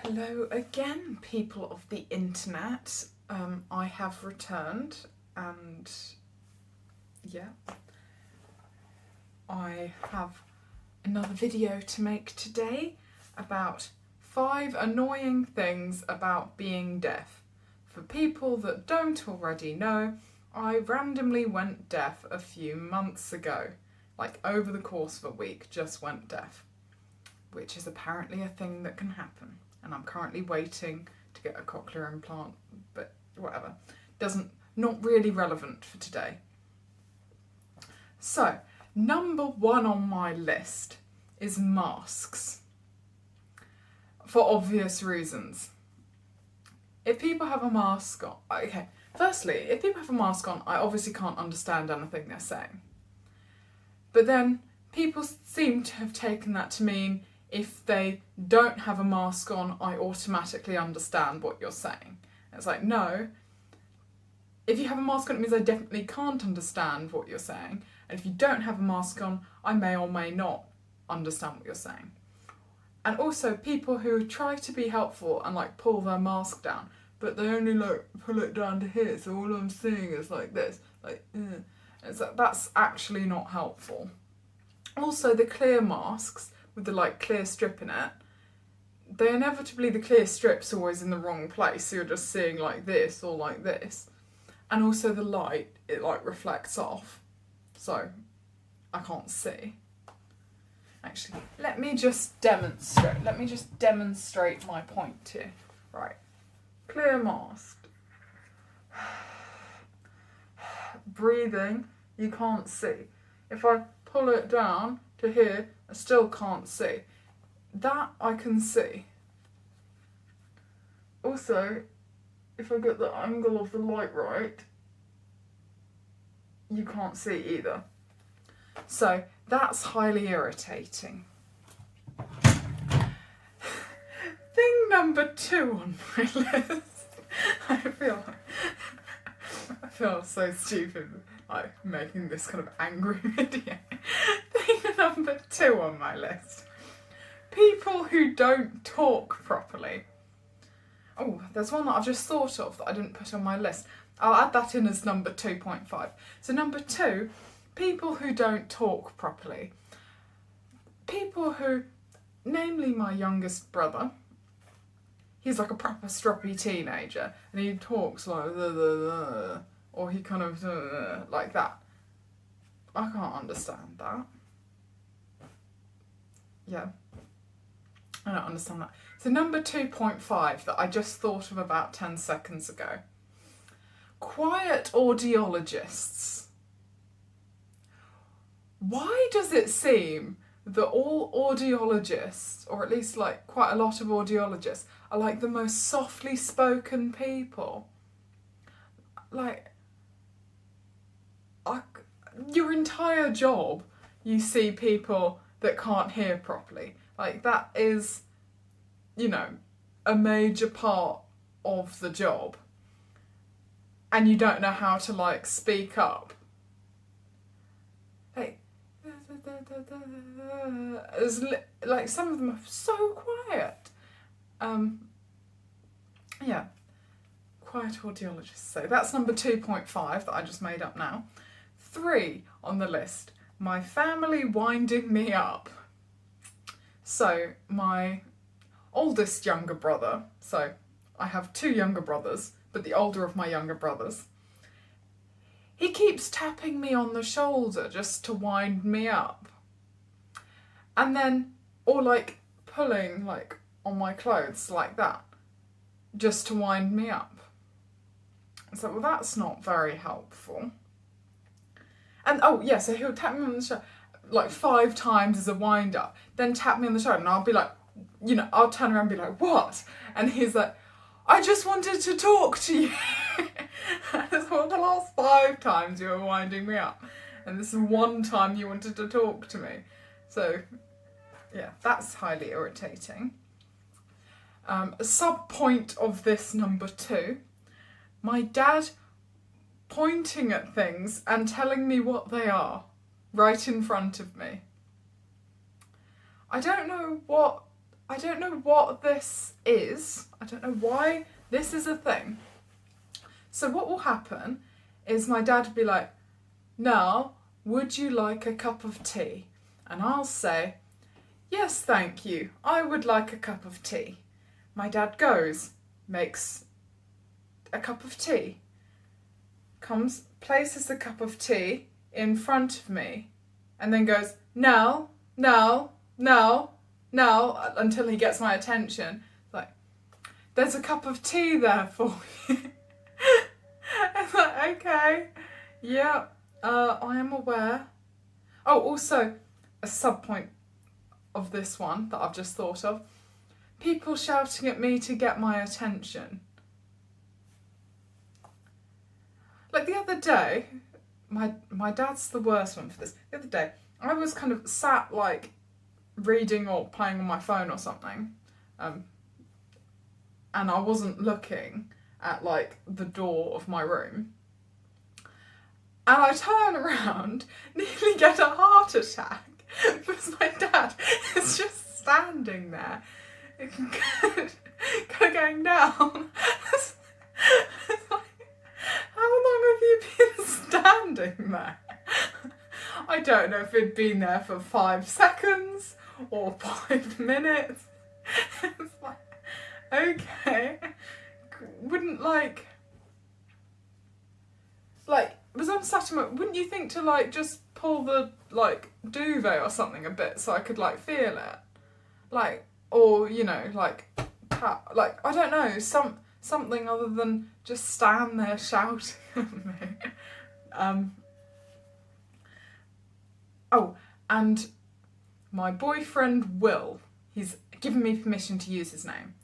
Hello again, people of the internet. I have returned and yeah, I have another video to make today about 5 annoying things about being deaf. For people that don't already know, I randomly went deaf a few months ago, like over the course of a week, just went deaf, which is apparently a thing that can happen. And I'm currently waiting to get a cochlear implant, but whatever. Not really relevant for today. So, number 1 on my list is masks. For obvious reasons. If people have a mask on, okay, firstly, if people have a mask on, I obviously can't understand anything they're saying. But then people seem to have taken that to mean if they don't have a mask on, I automatically understand what you're saying. It's like, no. If you have a mask on, it means I definitely can't understand what you're saying. And if you don't have a mask on, I may or may not understand what you're saying. And also, people who try to be helpful and pull their mask down, but they only pull it down to here, so all I'm seeing is like this. It's like, that's actually not helpful. Also, the clear masks with the clear strip in it, the clear strip's always in the wrong place, so you're just seeing like this or like this. And also the light, it reflects off, so I can't see. Actually, let me just demonstrate my point here. Right, clear mask. Breathing, you can't see. If I pull it down to here, I still can't see. That I can see. Also, if I get the angle of the light right, you can't see either. So that's highly irritating. Thing number 2 on my list. I feel so stupid making this kind of angry video. Thing number 2 on my list. People who don't talk properly. Oh, there's one that I've just thought of that I didn't put on my list. I'll add that in as number 2.5. So number 2, people who don't talk properly. People who, namely my youngest brother, he's like a proper stroppy teenager, and he talks like or he kind of like that. I can't understand that. Yeah, I don't understand that. So number 2.5 that I just thought of about 10 seconds ago. Quiet audiologists. Why does it seem that all audiologists, or at least quite a lot of audiologists, are the most softly spoken people? Your entire job, you see people that can't hear properly. That is, a major part of the job. And you don't know how to speak up. Some of them are so quiet. Yeah, quiet audiologists. So that's number 2.5 that I just made up now. 3 on the list, my family winding me up. So my oldest younger brother, so I have 2 younger brothers, but the older of my younger brothers, he keeps tapping me on the shoulder just to wind me up. And then, or pulling on my clothes like that, just to wind me up. So, well, that's not very helpful. And so he'll tap me on the shoulder 5 times as a wind up, then tap me on the shoulder, and I'll be I'll turn around and be like, what? And he's like, I just wanted to talk to you. That's what the last 5 times you were winding me up. And this is 1 time you wanted to talk to me. So, yeah, that's highly irritating. A sub-point of this number 2. My dad pointing at things and telling me what they are right in front of me. I don't know what I don't know what this is. I don't know why this is a thing. So what will happen is my dad will be like, "Now, would you like a cup of tea?" And I'll say, "Yes, thank you. I would like a cup of tea." My dad goes, makes a cup of tea, comes, places the cup of tea in front of me, and then goes, "Now, now, now, now," until he gets my attention. Like, "There's a cup of tea there for you." I'm like, "Okay, yeah, I am aware." Oh, also, a sub point of this one that I've just thought of. People shouting at me to get my attention. Like the other day, my dad's the worst one for this. The other day, I was kind of sat like reading or playing on my phone or something, and I wasn't looking at like the door of my room. And I turn around, nearly get a heart attack because my dad is just standing there, kind of going down. It's like, how long have you been standing there? I don't know if it'd been there for 5 seconds or 5 minutes. It's like, okay, wouldn't was on Saturday, wouldn't you think to like just pull the like duvet or something a bit so I could like feel it, like, or you know, like I don't know, something other than just stand there shouting at me. Oh, and my boyfriend Will, he's given me permission to use his name.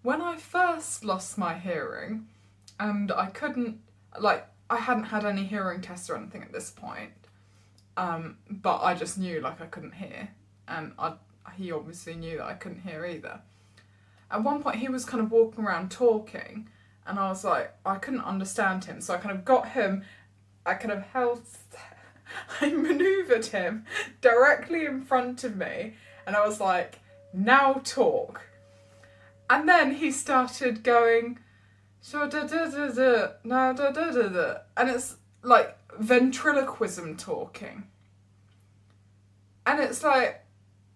When I first lost my hearing, and I couldn't, like, I hadn't had any hearing tests or anything at this point, but I just knew, like, I couldn't hear, and he obviously knew that I couldn't hear either. At one point, he was kind of walking around talking, and I was like, I couldn't understand him, so I kind of got him, I kind of I manoeuvred him directly in front of me, and I was like, "Now talk." And then he started going, "So da da da da, no da da da da," and it's like ventriloquism talking. And it's like,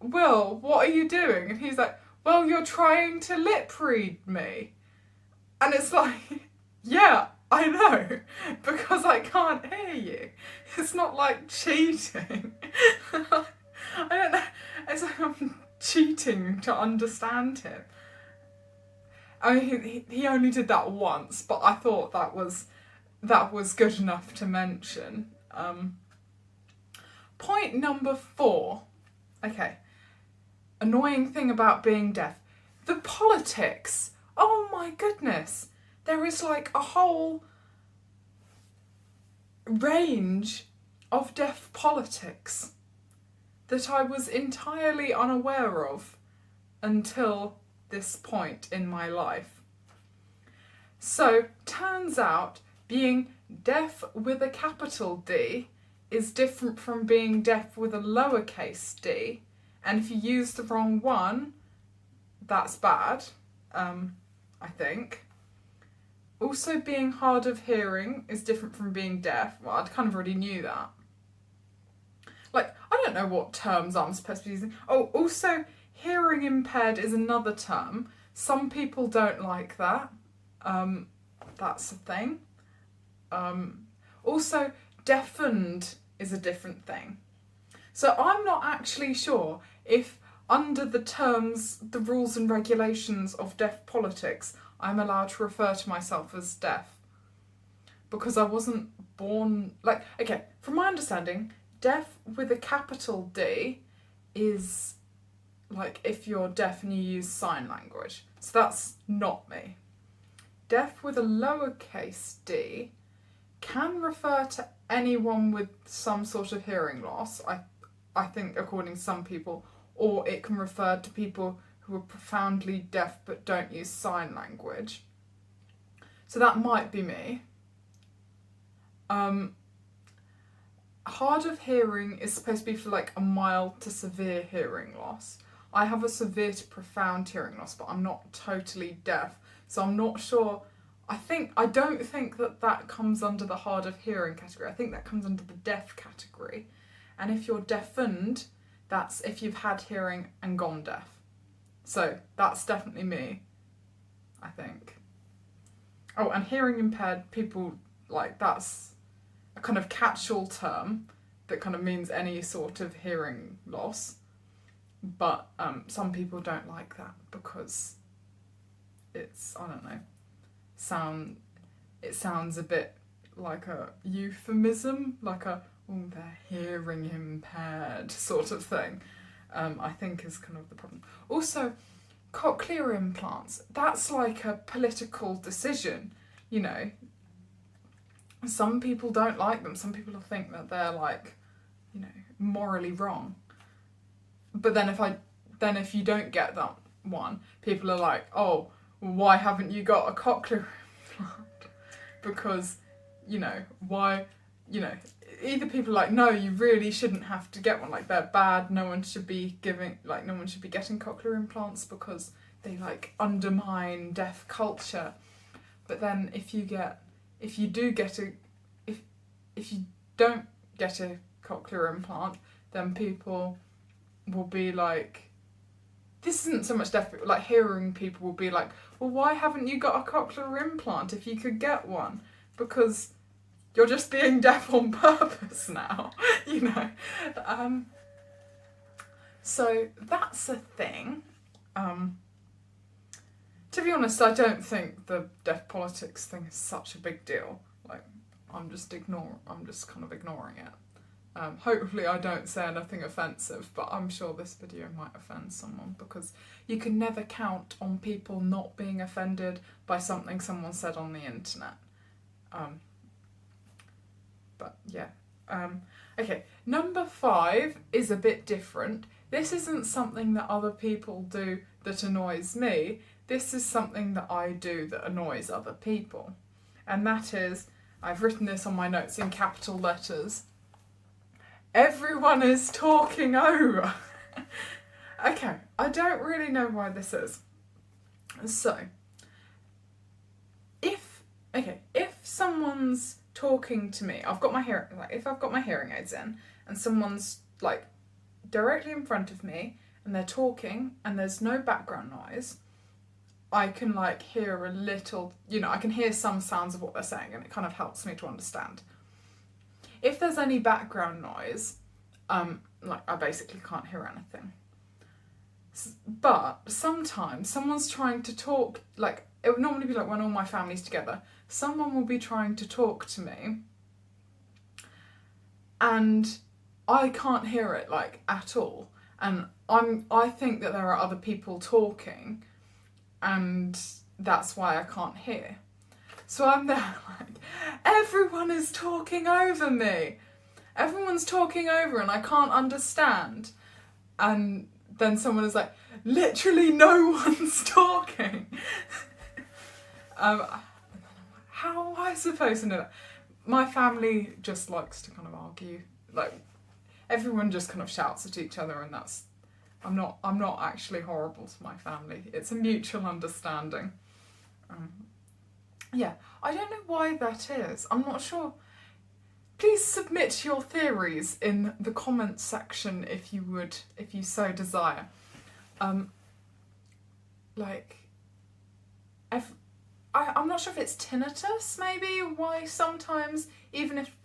"Will, what are you doing?" And he's like, "Well, you're trying to lip read me." And it's like, yeah, I know, because I can't hear you. It's not like cheating. I don't know, it's like I'm cheating to understand him. I mean, he only did that once, but I thought that was good enough to mention. Point number 4. Okay. Annoying thing about being deaf. The politics. Oh my goodness. There is like a whole range of deaf politics that I was entirely unaware of until this point in my life. So, turns out being deaf with a capital D is different from being deaf with a lowercase d, and if you use the wrong one, that's bad, I think. Also, being hard of hearing is different from being deaf. Well, I kind of already knew that. Like, I don't know what terms I'm supposed to be using. Oh, also, hearing impaired is another term. Some people don't like that. That's a thing. Also, deafened is a different thing. So I'm not actually sure if under the terms, the rules and regulations of deaf politics, I'm allowed to refer to myself as deaf. Because I wasn't born... Like, okay, from my understanding, deaf with a capital D is like if you're deaf and you use sign language. So that's not me. Deaf with a lowercase d can refer to anyone with some sort of hearing loss, I think, according to some people, or it can refer to people who are profoundly deaf but don't use sign language. So that might be me. Hard of hearing is supposed to be for like a mild to severe hearing loss. I have a severe to profound hearing loss, but I'm not totally deaf. So I'm not sure. I don't think that comes under the hard of hearing category. I think that comes under the deaf category. And if you're deafened, that's if you've had hearing and gone deaf. So that's definitely me, I think. Oh, and hearing impaired people, like, that's a kind of catch-all term that kind of means any sort of hearing loss. But some people don't like that because it's, I don't know, it sounds a bit like a euphemism, like a, oh, they're hearing impaired sort of thing, I think is kind of the problem. Also, cochlear implants, that's like a political decision, you know. Some people don't like them, some people think that they're like, you know, morally wrong. But then if you don't get that one, people are like, oh, why haven't you got a cochlear implant? Because, you know, why, you know, either people are like, no, you really shouldn't have to get one, like they're bad, no one should be getting cochlear implants because they like undermine deaf culture. But then if you don't get a cochlear implant, then people will be like, this isn't so much deaf people, like hearing people will be like, well, why haven't you got a cochlear implant if you could get one? Because you're just being deaf on purpose now, you know. So that's a thing. To be honest, I don't think the deaf politics thing is such a big deal. Like, I'm just kind of ignoring it. Hopefully I don't say anything offensive, but I'm sure this video might offend someone because you can never count on people not being offended by something someone said on the internet. But yeah. Okay, number 5 is a bit different. This isn't something that other people do that annoys me. This is something that I do that annoys other people. And that is, I've written this on my notes in capital letters, everyone is talking over. Okay, I don't really know why this is. So, if someone's talking to me, if I've got my hearing aids in and someone's like directly in front of me and they're talking and there's no background noise, I can like hear a little, you know, I can hear some sounds of what they're saying and it kind of helps me to understand. If there's any background noise, like I basically can't hear anything. But sometimes someone's trying to talk, like it would normally be like when all my family's together, someone will be trying to talk to me and I can't hear it like at all. And I think that there are other people talking and that's why I can't hear. So I'm there like, everyone is talking over me. Everyone's talking over and I can't understand. And then someone is like, literally no one's talking. How am I supposed to know that? My family just likes to kind of argue. Like, everyone just kind of shouts at each other and that's, I'm not actually horrible to my family. It's a mutual understanding. Yeah, I don't know why that is. I'm not sure. Please submit your theories in the comments section if you so desire. I'm not sure if it's tinnitus, maybe, why sometimes, even if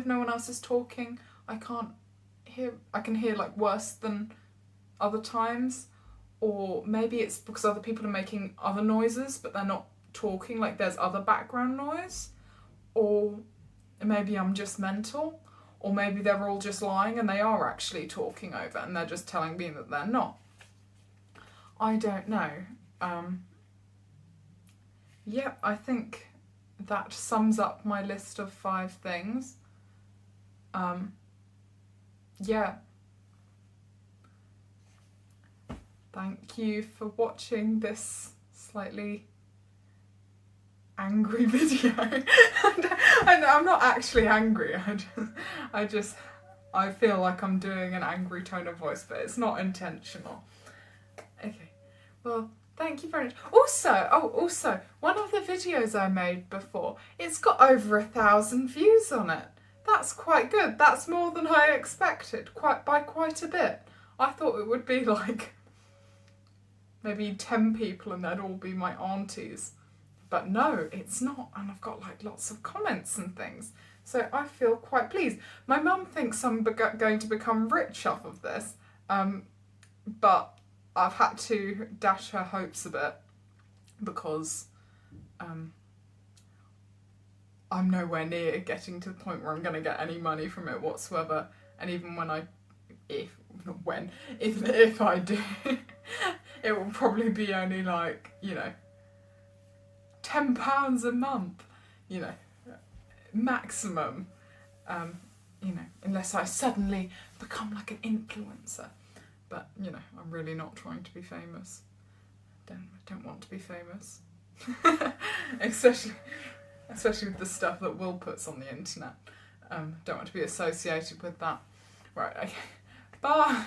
no one else is talking, I can hear like worse than other times, or maybe it's because other people are making other noises but they're not talking, like there's other background noise, or maybe I'm just mental, or maybe they're all just lying and they are actually talking over and they're just telling me that they're not. I don't know. Yeah, I think that sums up my list of 5 things. Yeah. Thank you for watching this slightly angry video. I'm not actually angry, I just I feel like I'm doing an angry tone of voice, but it's not intentional. Okay, well, thank you very much. Also, one of the videos I made before, it's got over 1,000 views on it. That's quite good. That's more than I expected, by quite a bit. I thought it would be like maybe 10 people and they'd all be my aunties. But no, it's not, and I've got like lots of comments and things. So I feel quite pleased. My mum thinks I'm going to become rich off of this, but I've had to dash her hopes a bit because I'm nowhere near getting to the point where I'm going to get any money from it whatsoever. And even if I do, it will probably be only like, £10 a month, maximum, unless I suddenly become like an influencer. But, I'm really not trying to be famous. I don't want to be famous. Especially with the stuff that Will puts on the internet. Don't want to be associated with that. Right, okay. Bye!